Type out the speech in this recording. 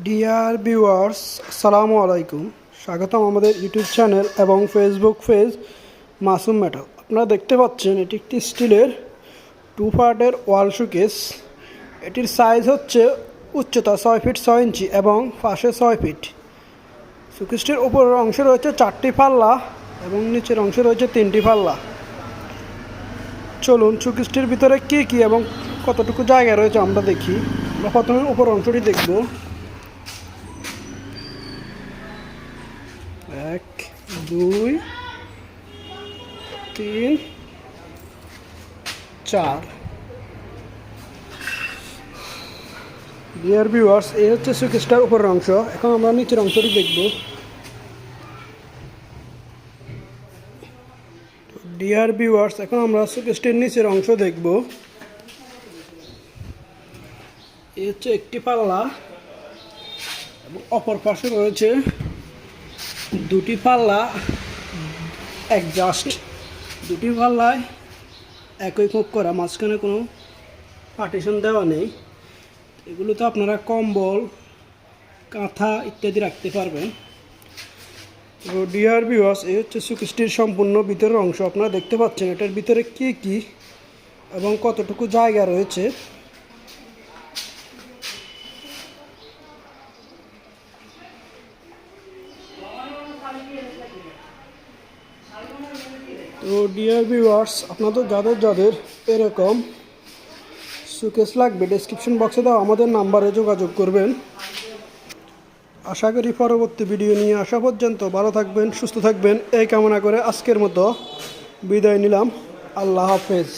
Dear viewers, আসসালামু আলাইকুম। স্বাগতম আমাদের ইউটিউব চ্যানেল এবং ফেসবুক পেজ মাসুম মেটাল। আপনারা দেখতে পাচ্ছেন এটি একটি স্টিলের 2 পার্টের ওয়াল শোকেস। এটির সাইজ হচ্ছে উচ্চতা 6 ফিট 6 ইঞ্চি এবং পাশে 6 ফিট। শোকেসটির উপরের অংশে রয়েছে 4টি পাল্লা এবং নিচের অংশে রয়েছে 3টি পাল্লা। চলুন শোকেসটির ভিতরে কী এবং কতটুকু জায়গা রয়েছে আমরা দেখি। আমরা প্রথমে উপর অংশটি দেখব। 1 2 3 4। ডিয়ার ভিউয়ার্স, এই হচ্ছে শোকেসটার উপরের অংশ। এখন আমরা নিচের অংশটি দেখব। ডিয়ার ভিউয়ার্স, এখন আমরা শোকেসটির নিচের অংশ দেখব। এই হচ্ছে একটি পাল্লা এবং অপর পাশে রয়েছে 2টি পাল্লা অ্যাডজাস্ট। 2টি পাল্লায় একই কোপ করা, মাঝখানে কোনো পার্টিশন দেওয়া নেই। এগুলোতে আপনারা কম্বল, কাঁথা ইত্যাদি রাখতে পারবেন। তো ডিয়ার ভিউয়ার্স, এই হচ্ছে শোকেসটির সম্পূর্ণ ভিতরের অংশ। আপনারা দেখতে পাচ্ছেন এটার ভিতরে কী এবং কতটুকু জায়গা রয়েছে। তো ডিয়ার ভিউয়ার্স, আপনাদের যাদের এরকম শোকেস লাগবে, ডেসক্রিপশন বক্সে দেওয়া আমাদের নাম্বারে যোগাযোগ করবেন। আশা করি পরবর্তী ভিডিও নিয়ে আসা পর্যন্ত ভালো থাকবেন, সুস্থ থাকবেন এই কামনা করে আজকের মতো বিদায় নিলাম। আল্লাহ হাফেজ।